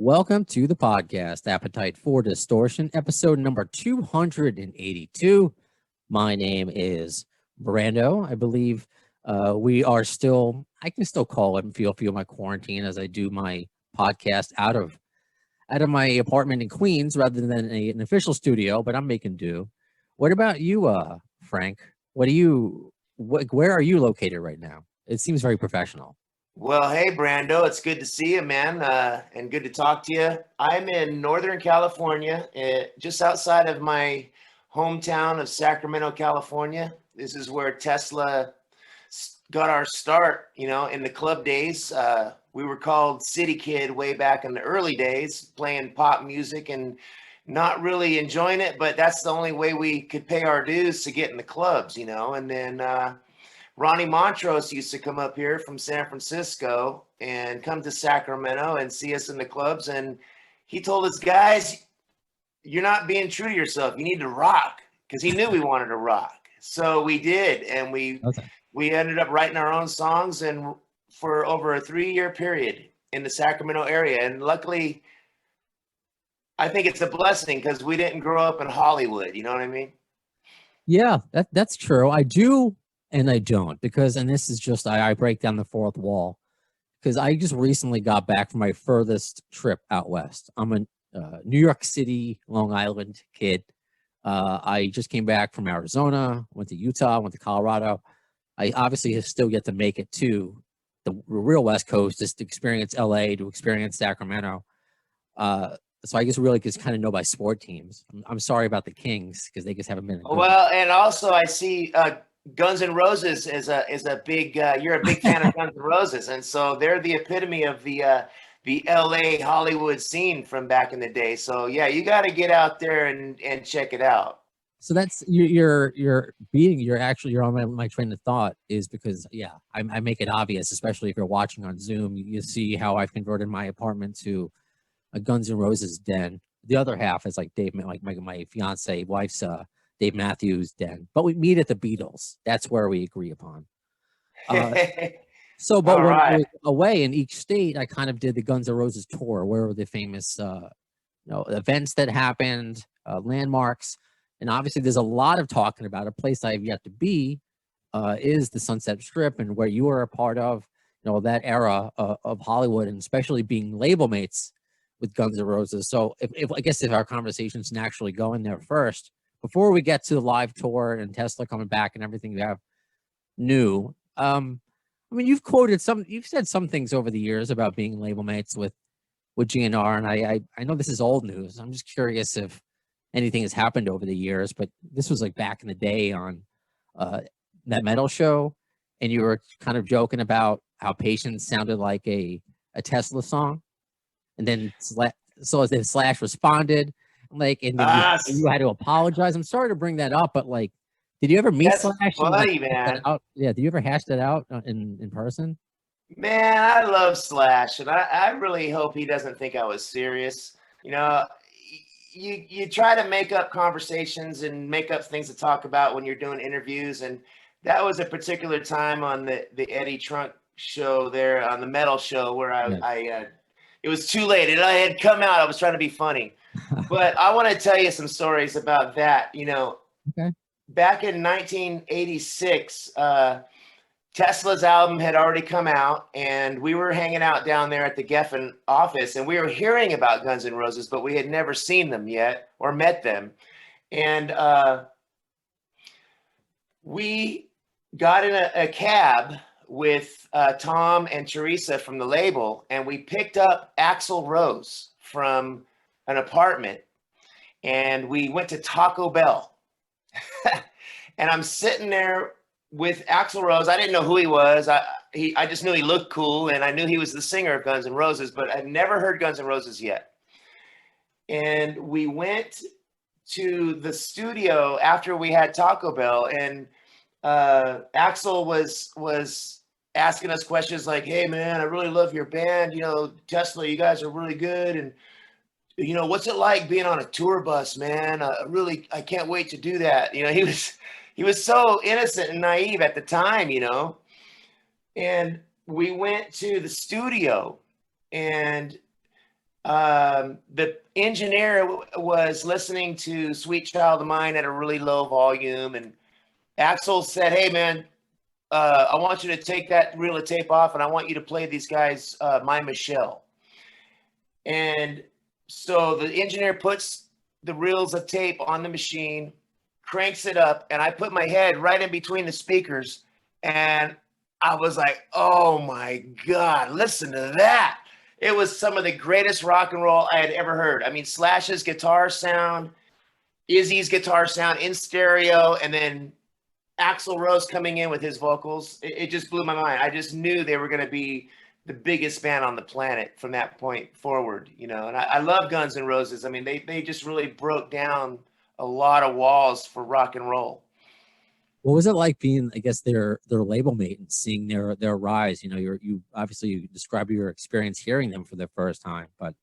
Welcome to the podcast, Appetite for Distortion, episode number 282. My name is Brando. I believe we are still, I can still call it and feel my quarantine as I do my podcast out of my apartment in Queens rather than an official studio, but I'm making do. What about you, Frank? Where are you located right now? It seems very professional. Well, hey, Brando, it's good to see you, man, and good to talk to you. I'm in Northern California, just outside of my hometown of Sacramento, California. This is where Tesla got our start, in the club days. We were called City Kid way back in the early days, playing pop music and not really enjoying it, but that's the only way we could pay our dues to get in the clubs, and then Ronnie Montrose used to come up here from San Francisco and come to Sacramento and see us in the clubs. And he told us, guys, you're not being true to yourself. You need to rock, because he knew we wanted to rock. So we did. And we ended up writing our own songs and for over a 3-year period in the Sacramento area. And luckily, I think it's a blessing because we didn't grow up in Hollywood. You know what I mean? Yeah, that's true. I do. And I don't, because, and this is just, I break down the fourth wall, because I just recently got back from my furthest trip out west. I'm a New York City, Long Island kid. I just came back from Arizona, went to Utah, went to Colorado. I obviously have still yet to make it to the real West Coast, just to experience LA, to experience Sacramento. So I just really just kind of know by sport teams. I'm sorry about the Kings, because they just haven't been. Well, and also I see Guns N' Roses is a big you're a big fan of Guns N' Roses, and so they're the epitome of the LA Hollywood scene from back in the day. So yeah, you got to get out there and check it out. So that's you're on my train of thought, is because I make it obvious, especially if you're watching on Zoom. You see how I've converted my apartment to a Guns N' Roses den. The other half is like my fiance wife's Dave Matthews den, but we meet at the Beatles. That's where we agree upon. But when I was away in each state, I kind of did the Guns N' Roses tour. Where were the famous, events that happened, landmarks, and obviously there's a lot of talking about. A place I've yet to be is the Sunset Strip, and where you are a part of, that era of Hollywood, and especially being label mates with Guns N' Roses. So if I guess if our conversation's naturally going there first, before we get to the live tour and Tesla coming back and everything you have new, I mean, you've said some things over the years about being label mates with GNR, and I know this is old news. I'm just curious if anything has happened over the years, but this was like back in the day on that metal show, and you were kind of joking about how Patience sounded like a Tesla song, and then Slash responded. And then you had to apologize. I'm sorry to bring that up, but did you ever meet Slash? Funny, man. Yeah, did you ever hash that out in person? Man, I love Slash, and I really hope he doesn't think I was serious. You try to make up conversations and make up things to talk about when you're doing interviews, and that was a particular time on the Eddie Trunk show there, on the metal show, where I it was too late, and I had come out. I was trying to be funny. But I want to tell you some stories about that. Okay. Back in 1986, Tesla's album had already come out, and we were hanging out down there at the Geffen office, and we were hearing about Guns N' Roses, but we had never seen them yet or met them. And we got in a cab with Tom and Teresa from the label, and we picked up Axl Rose from an apartment, and we went to Taco Bell. And I'm sitting there with Axl Rose. I didn't know who he was. I just knew he looked cool, and I knew he was the singer of Guns N' Roses, but I'd never heard Guns N' Roses yet. And we went to the studio after we had Taco Bell, and Axl was asking us questions like, "Hey man, I really love your band. Tesla, you guys are really good. And what's it like being on a tour bus, man? I can't wait to do that." He was so innocent and naive at the time, And we went to the studio, and The engineer was listening to Sweet Child of Mine at a really low volume, and Axel said, "Hey, man, I want you to take that reel of tape off, and I want you to play these guys My Michelle." And so the engineer puts the reels of tape on the machine, cranks it up, and I put my head right in between the speakers, and I was like, "Oh my God, listen to that." It was some of the greatest rock and roll I had ever heard. I mean, Slash's guitar sound, Izzy's guitar sound in stereo, and then Axl Rose coming in with his vocals. It just blew my mind. I just knew they were going to be the biggest band on the planet from that point forward, you know. And I love Guns N' Roses. I mean, they just really broke down a lot of walls for rock and roll. What was it like being, I guess, their label mate and seeing their rise? You know, you obviously you describe your experience hearing them for the first time, but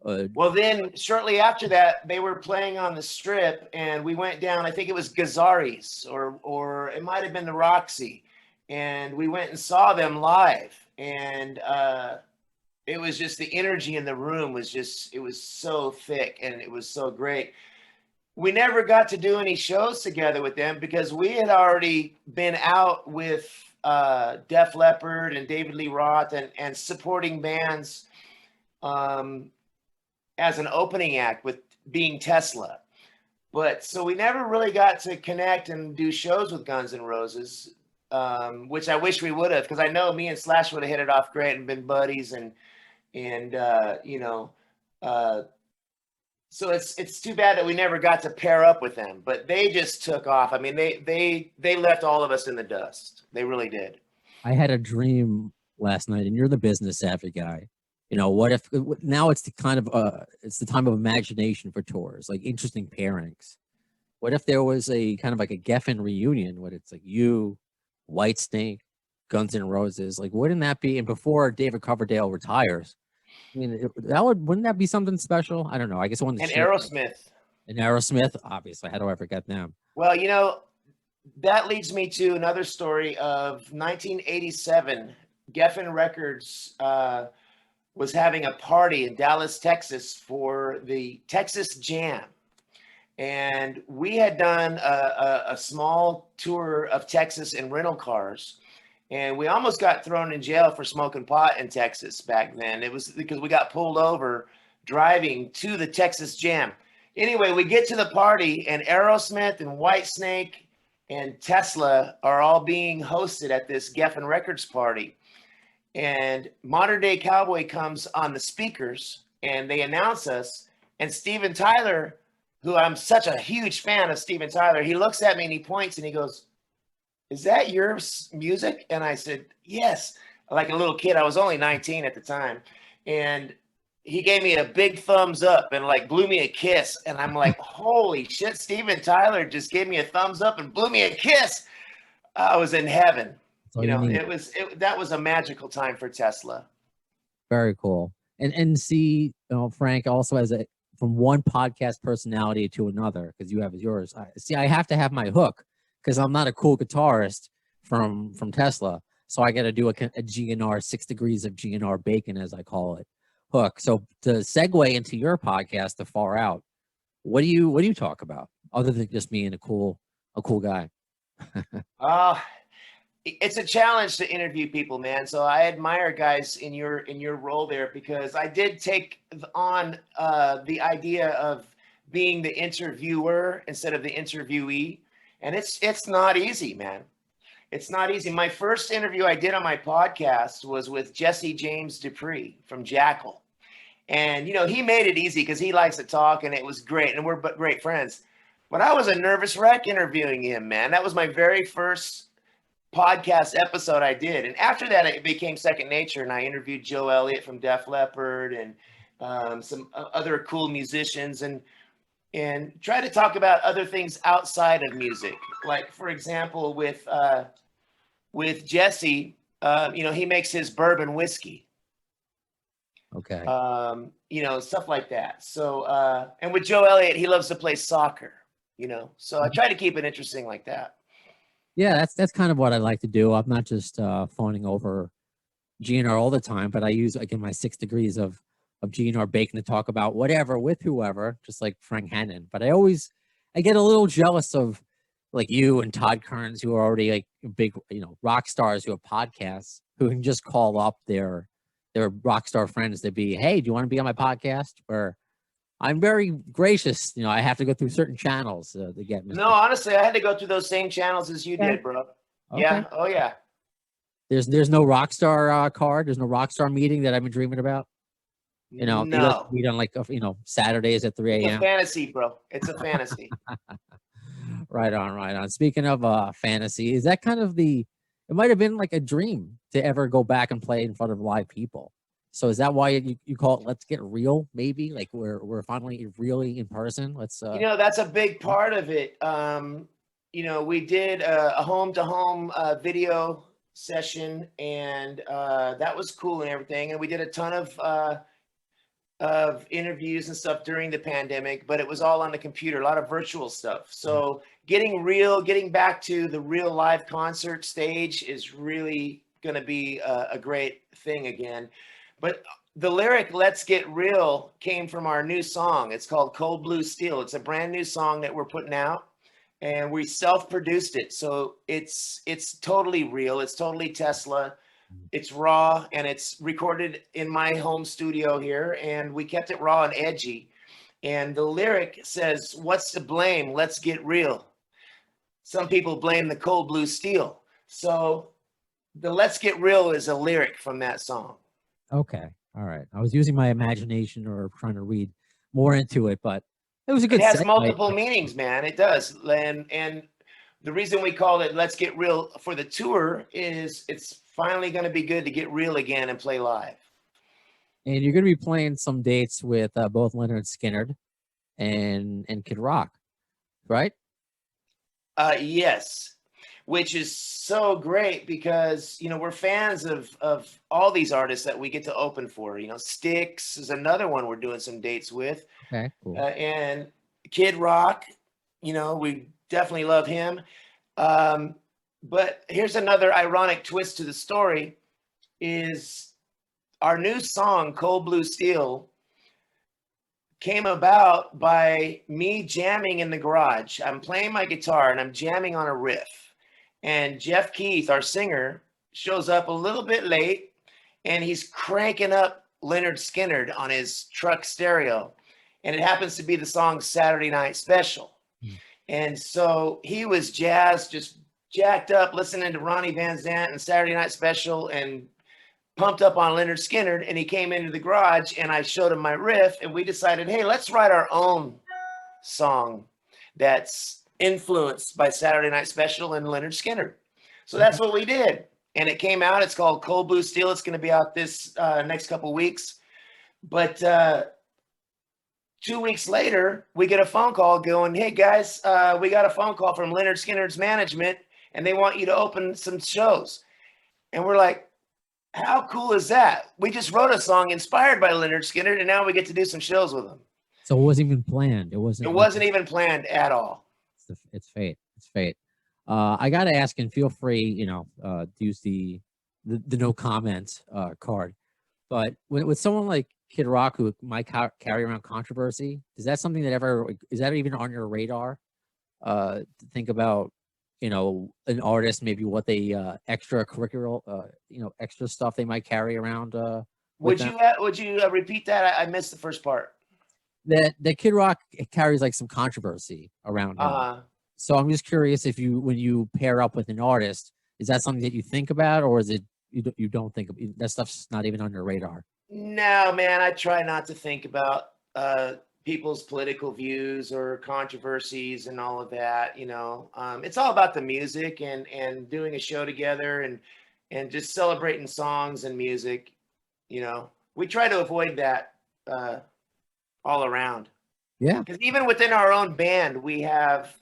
well, then shortly after that, they were playing on the Strip, and we went down. I think it was Guitarist, or it might have been the Roxy, and we went and saw them live, and it was just the energy in the room was just, it was so thick and it was so great. We never got to do any shows together with them because we had already been out with Def Leppard and David Lee Roth and supporting bands as an opening act with being Tesla. But so we never really got to connect and do shows with Guns N' Roses, which I wish we would have, because I know me and Slash would have hit it off great and been buddies and you know, so it's too bad that we never got to pair up with them, but they just took off. I mean, they left all of us in the dust. They really did. I had a dream last night, and you're the business savvy guy. You know, what if now it's the kind of it's the time of imagination for tours, like interesting pairings. What if there was a kind of like a Geffen reunion, what it's like you, Whitesnake, Guns N' Roses, like wouldn't that be? And before David Coverdale retires, I mean, wouldn't that be something special? I don't know. I guess one. And Aerosmith. And Aerosmith, obviously. How do I forget them? Well, you know, that leads me to another story of 1987. Geffen Records was having a party in Dallas, Texas for the Texas Jam. And we had done a small tour of Texas in rental cars. And we almost got thrown in jail for smoking pot in Texas back then. It was because we got pulled over driving to the Texas Jam. Anyway, we get to the party, and Aerosmith and Whitesnake and Tesla are all being hosted at this Geffen Records party. And Modern Day Cowboy comes on the speakers, and they announce us. And Steven Tyler, who I'm such a huge fan of Steven Tyler, he looks at me and he points and he goes, "Is that your music?" And I said, "Yes." Like a little kid. I was only 19 at the time. And he gave me a big thumbs up and like blew me a kiss. And I'm like, holy shit, Steven Tyler just gave me a thumbs up and blew me a kiss. I was in heaven. You know, that was a magical time for Tesla. Very cool. And see, you know, Frank also has from one podcast personality to another, because you have yours. I have to have my hook, because I'm not a cool guitarist from Tesla. So I got to do a GNR 6 degrees of GNR bacon, as I call it, hook. So to segue into your podcast, The Far Out, what do you talk about other than just being a cool guy? It's a challenge to interview people, man. So I admire guys in your role there, because I did take on the idea of being the interviewer instead of the interviewee. And it's not easy, man. It's not easy. My first interview I did on my podcast was with Jesse James Dupree from Jackal. And, you know, he made it easy because he likes to talk, and it was great. And we're great friends. But I was a nervous wreck interviewing him, man. That was my very first podcast episode I did. And after that, it became second nature. And I interviewed Joe Elliott from Def Leppard and some other cool musicians, and try to talk about other things outside of music. Like, for example, with Jesse, you know, he makes his bourbon whiskey. Okay. You know, stuff like that. So, and with Joe Elliott, he loves to play soccer, you know, so I try to keep it interesting like that. Yeah, that's kind of what I like to do. I'm not just phoning over GNR all the time, but I use, again, my 6 degrees of GNR Bacon to talk about whatever with whoever, just like Frank Hannon. But I get a little jealous of like you and Todd Kearns, who are already like big, rock stars who have podcasts, who can just call up their rock star friends to be, hey, do you want to be on my podcast? Where I'm very gracious. I have to go through certain channels to get Mr. No, honestly, I had to go through those same channels as you did, bro. Okay. Yeah. Oh, yeah. There's no rock star card. There's no rock star meeting that I've been dreaming about. You guys No. meet on like Saturdays at 3 It's a a.m. fantasy, bro. It's a fantasy. Right on, right on. Speaking of fantasy, is that kind of it might have been like a dream to ever go back and play in front of live people. So is that why you call it Let's Get Real, maybe? Like we're finally really in person? That's a big part of it. We did a home-to-home video session, and that was cool and everything. And we did a ton of interviews and stuff during the pandemic, but it was all on the computer, a lot of virtual stuff. So getting back to the real live concert stage is really going to be a great thing again. But the lyric "Let's Get Real" came from our new song. It's called Cold Blue Steel. It's a brand new song that we're putting out, and we self-produced it. So it's totally real. It's totally Tesla. It's raw, and it's recorded in my home studio here, and we kept it raw and edgy. And the lyric says, "What's to blame? Let's get real." Some people blame the cold blue steel. So the "Let's Get Real" is a lyric from that song. Okay. All right. I was using my imagination or trying to read more into it, but it was a good It has segue. multiple meanings, man. It does. And the reason we call it "Let's Get Real" for the tour is it's finally going to be good to get real again and play live. And you're going to be playing some dates with both Leonard Skinner and Kid Rock, right? Yes. Which is so great because, we're fans of all these artists that we get to open for. Styx is another one we're doing some dates with. Okay, cool. And Kid Rock, we definitely love him. But here's another ironic twist to the story is our new song, Cold Blue Steel, came about by me jamming in the garage. I'm playing my guitar and I'm jamming on a riff. And Jeff Keith, our singer, shows up a little bit late, and he's cranking up Leonard Skinner on his truck stereo. And it happens to be the song Saturday Night Special. And so he was just jacked up, listening to Ronnie Van Zant and Saturday Night Special, and pumped up on Leonard Skinner. And he came into the garage, and I showed him my riff, and we decided, hey, let's write our own song that's influenced by Saturday Night Special and Leonard Skinner. So that's what we did. And it came out. It's called Cold Blue Steel. It's going to be out this next couple weeks. But 2 weeks later, we get a phone call going, hey, guys, we got a phone call from Leonard Skinner's management, and they want you to open some shows. And we're like, how cool is that? We just wrote a song inspired by Leonard Skinner, and now we get to do some shows with him. So it wasn't even planned. It wasn't even planned at all. It's fate. It's fate. I got to ask, and feel free, to use the no comment card. But with someone like Kid Rock, who might carry around controversy, is that something that is that even on your radar? To think about, an artist, maybe what they extracurricular, extra stuff they might carry around. Would you repeat that? I missed the first part. That Kid Rock carries like some controversy around him. So I'm just curious if when you pair up with an artist, is that something that you think about, or is it you don't think of that stuff's not even on your radar? No, man, I try not to think about people's political views or controversies and all of that. It's all about the music and doing a show together and just celebrating songs and music. We try to avoid that all around. Yeah. Because even within our own band, we have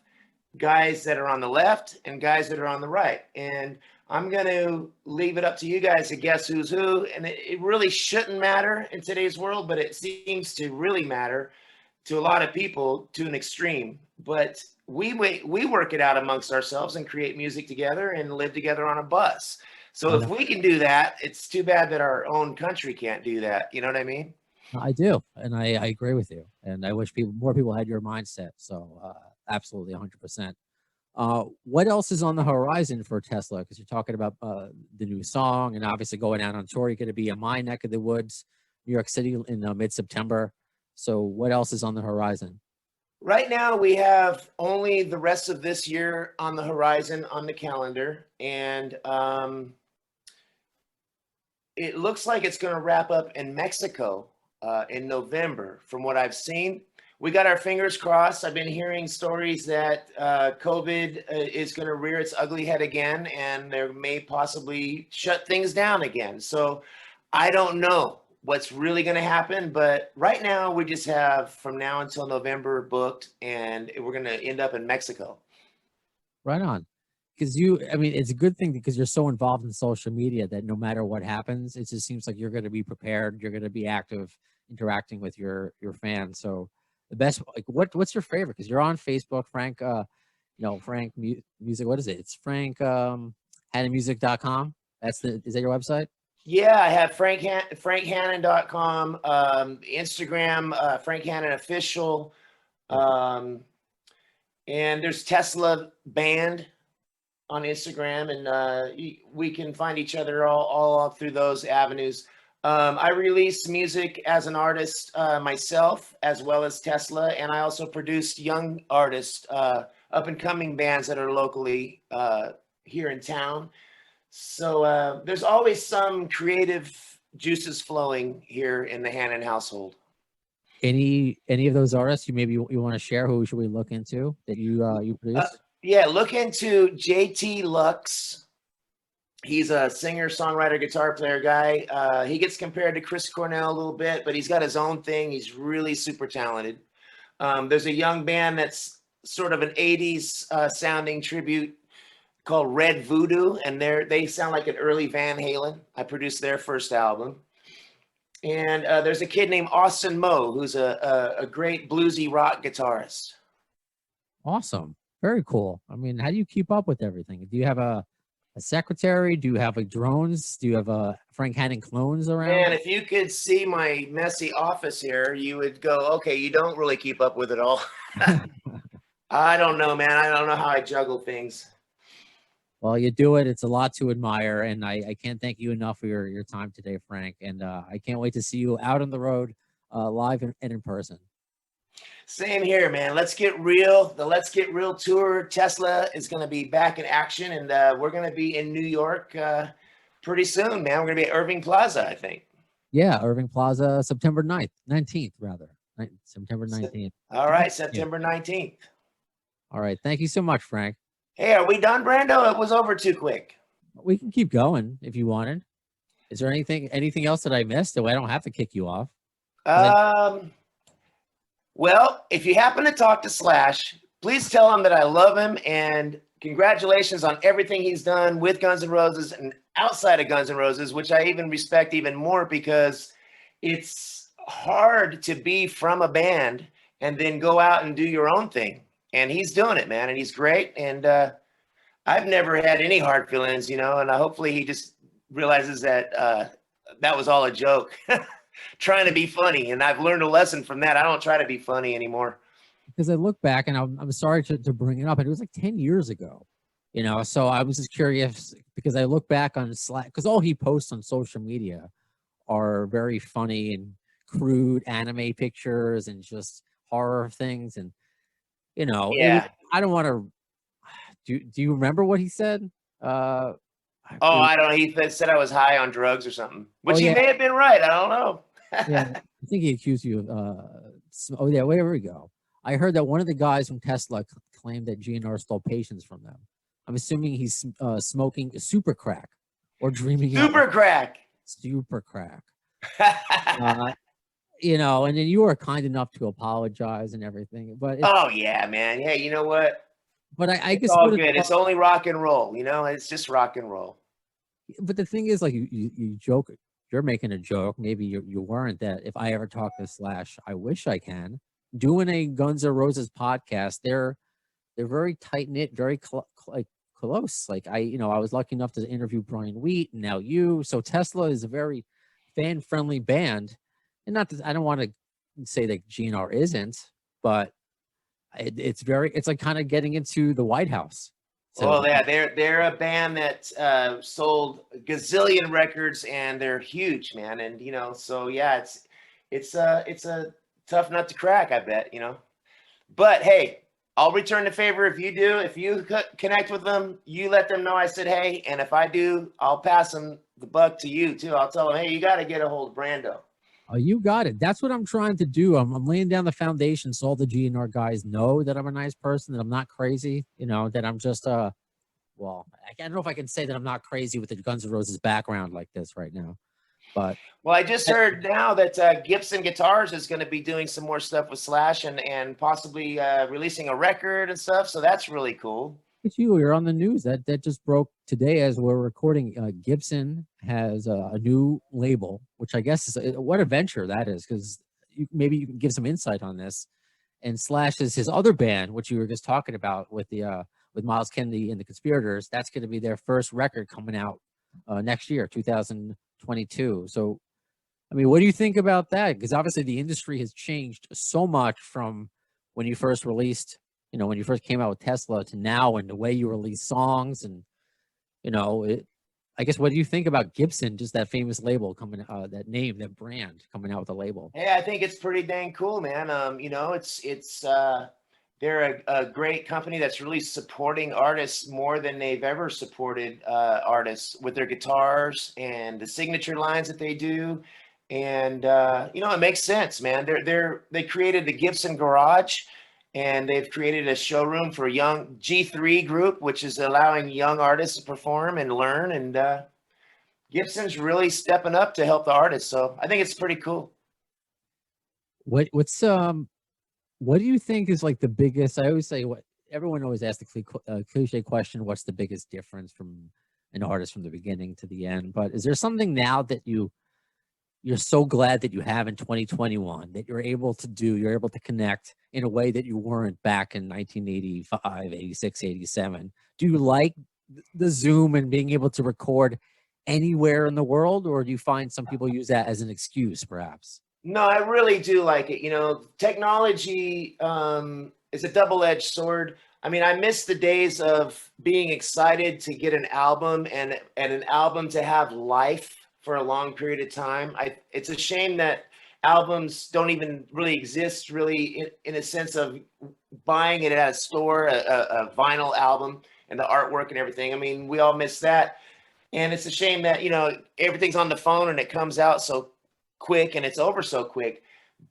guys that are on the left and guys that are on the right. And I'm going to leave it up to you guys to guess who's who. And it really shouldn't matter in today's world, but it seems to really matter to a lot of people to an extreme. But we work it out amongst ourselves and create music together and live together on a bus. So if we can do that, it's too bad that our own country can't do that. You know what I mean? I do, and I agree with you. And I wish more people had your mindset. So absolutely, 100%. What else is on the horizon for Tesla? Because you're talking about the new song, and obviously going out on tour. You're going to be in my neck of the woods, New York City, in mid-September. So what else is on the horizon? Right now, we have only the rest of this year on the horizon on the calendar, and it looks like it's going to wrap up in Mexico in November, from what I've seen. We got our fingers crossed. I've been hearing stories that COVID is going to rear its ugly head again, and there may possibly shut things down again. So I don't know what's really going to happen, but right now we just have from now until November booked, and we're going to end up in Mexico. Right on. Because I mean, it's a good thing because you're so involved in social media that no matter what happens, it just seems like you're going to be prepared. You're going to be active, interacting with your fans. So the best, like, what's your favorite? Because you're on Facebook, Frank. Frank Music. What is it? It's Frank HannonMusic.com. Is that your website? Yeah, I have frankhannon.com, Instagram, Frank Hannon Official, and there's Tesla Band on Instagram, and we can find each other all through those avenues. I release music as an artist myself, as well as Tesla, and I also produce young artists, up-and-coming bands that are locally here in town. So there's always some creative juices flowing here in the Hannon household. Any of those artists you want to share? Who should we look into that you produce? Yeah, look into JT Lux. He's a singer, songwriter, guitar player guy. He gets compared to Chris Cornell a little bit, but he's got his own thing. He's really super talented. There's a young band that's sort of an 80s sounding tribute called Red Voodoo, and they sound like an early Van Halen. I produced their first album. And there's a kid named Austin Moe, who's a great bluesy rock guitarist. Awesome. Very cool. I mean, how do you keep up with everything? Do you have a secretary? Do you have like drones? Do you have Frank Hannon clones around? Man, if you could see my messy office here, you would go, okay, you don't really keep up with it all. I don't know, man. I don't know how I juggle things. Well, you do it. It's a lot to admire, and I can't thank you enough for your time today, Frank. And I can't wait to see you out on the road, live and in person. Same here, man. Let's Get Real. The Let's Get Real tour, Tesla is going to be back in action, and we're going to be in New York pretty soon, man. We're going to be at Irving Plaza, I think. Yeah, Irving Plaza, September 19th, rather. September 19th. All right, September 19th. All right. Thank you so much, Frank. Hey, are we done, Brando? It was over too quick. We can keep going if you wanted. Is there anything else that I missed? So I don't have to kick you off. Well, if you happen to talk to Slash, please tell him that I love him and congratulations on everything he's done with Guns N' Roses and outside of Guns N' Roses, which I even respect even more because it's hard to be from a band and then go out and do your own thing. And he's doing it, man, and he's great. And I've never had any hard feelings, and hopefully he just realizes that that was all a joke, trying to be funny. And I've learned a lesson from that. I don't try to be funny anymore. Because I look back, and I'm sorry to bring it up, and it was like 10 years ago, so I was just curious because I look back on Slack, because all he posts on social media are very funny and crude anime pictures and just horror things. And Yeah. I don't want to. Do you remember what he said? I don't. He said I was high on drugs or something, which he may have been right. I don't know. Yeah, I think he accused you of. Where we go. I heard that one of the guys from Tesla claimed that GNR stole patients from them. I'm assuming he's smoking super crack or dreaming. Super crack. Super crack. And then you were kind enough to apologize and everything. But oh yeah, man. Yeah, you know what? But I guess it's all good. It's only rock and roll. It's just rock and roll. But the thing is, like, you joke. You're making a joke. Maybe you weren't. That if I ever talk to Slash, I wish I can. Doing a Guns N' Roses podcast, they're very tight knit, very close. Like I was lucky enough to interview Brian Wheat, and now you. So Tesla is a very fan friendly band. and not that I don't want to say that GNR isn't, but it's like kind of getting into the White House. Well, So yeah, they're a band that sold gazillion records, and they're huge, man. And so yeah, it's a tough nut to crack, I bet. But hey, I'll return the favor if you do. If you connect with them, you let them know I said hey, and if I do, I'll pass them the buck to you too. I'll tell them, hey, you got to get a hold of Brando. oh, you got it. That's what I'm trying to do. I'm laying down the foundation so all the GNR guys know that I'm a nice person, that I'm not crazy, that I'm just well, I don't know if I can say that I'm not crazy with the Guns N' Roses background like this right now, but Well, I just heard now that Gibson Guitars is going to be doing some more stuff with Slash and possibly releasing a record and stuff. So that's really cool. it's you're on the news. That just broke today as we're recording. Gibson has a new label, which I guess is what a venture that is, because maybe you can give some insight on this. And Slash is his other band, which you were just talking about with the with Miles Kennedy and the Conspirators. That's going to be their first record coming out next year, 2022. So, I mean, what do you think about that? Because obviously the industry has changed so much from when you first released, when you first came out with Tesla to now, and the way you release songs, and I guess, what do you think about Gibson? Just that famous label coming, that name, that brand coming out with a label. Hey, I think it's pretty dang cool, man. They're a great company that's really supporting artists more than they've ever supported artists with their guitars and the signature lines that they do. And it makes sense, man. They created the Gibson Garage, and they've created a showroom for young G3 group, which is allowing young artists to perform and learn. And Gibson's really stepping up to help the artists. So I think it's pretty cool. What do you think is like the biggest? I always say, what everyone always asks the cliche question: what's the biggest difference from an artist from the beginning to the end? But is there something now that you're so glad that you have in 2021 that you're able to connect in a way that you weren't back in 1985, 86, 87? Do you like the Zoom and being able to record anywhere in the world, or do you find some people use that as an excuse, perhaps? No, I really do like it. Technology is a double-edged sword. I mean, I miss the days of being excited to get an album and an album to have life for a long period of time. It's a shame that albums don't even really exist really in a sense of buying it at a store, a vinyl album and the artwork and everything. I mean, we all miss that. And it's a shame that, everything's on the phone and it comes out so quick and it's over so quick.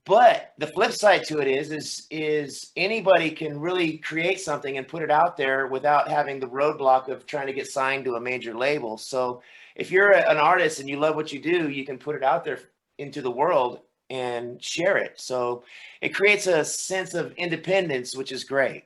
But the flip side to it is anybody can really create something and put it out there without having the roadblock of trying to get signed to a major label. So if you're an artist and you love what you do, you can put it out there into the world and share it. So it creates a sense of independence, which is great.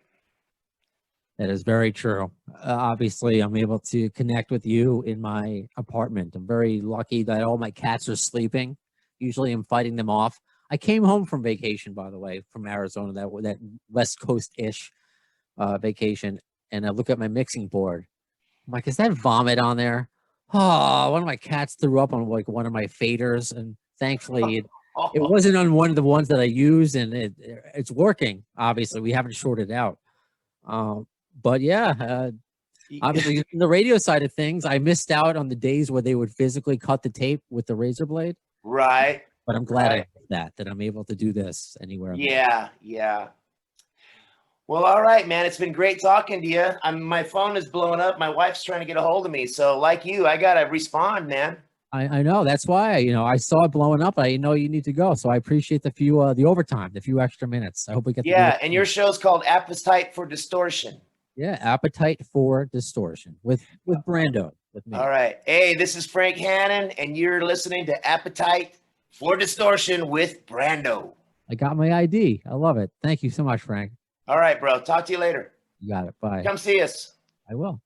That is very true. Obviously, I'm able to connect with you in my apartment. I'm very lucky that all my cats are sleeping. Usually I'm fighting them off. I came home from vacation, by the way, from Arizona, that West Coast-ish vacation, and I look at my mixing board. I'm like, is that vomit on there? Oh, one of my cats threw up on like one of my faders, and thankfully it wasn't on one of the ones that I used, and it's working. Obviously, we haven't shorted out. But yeah, obviously in the radio side of things, I missed out on the days where they would physically cut the tape with the razor blade. Right. But I'm glad I did that I'm able to do this anywhere. Yeah, yeah. Well, all right, man. It's been great talking to you. My phone is blowing up. My wife's trying to get a hold of me. So like you, I got to respond, man. I know. That's why, I saw it blowing up. I know you need to go. So I appreciate the overtime, the few extra minutes. I hope we get and your show's called Appetite for Distortion. Yeah, Appetite for Distortion with Brando. With me. All right. Hey, this is Frank Hannon, and you're listening to Appetite for Distortion with Brando. I got my ID. I love it. Thank you so much, Frank. All right, bro. Talk to you later. You got it. Bye. Come see us. I will.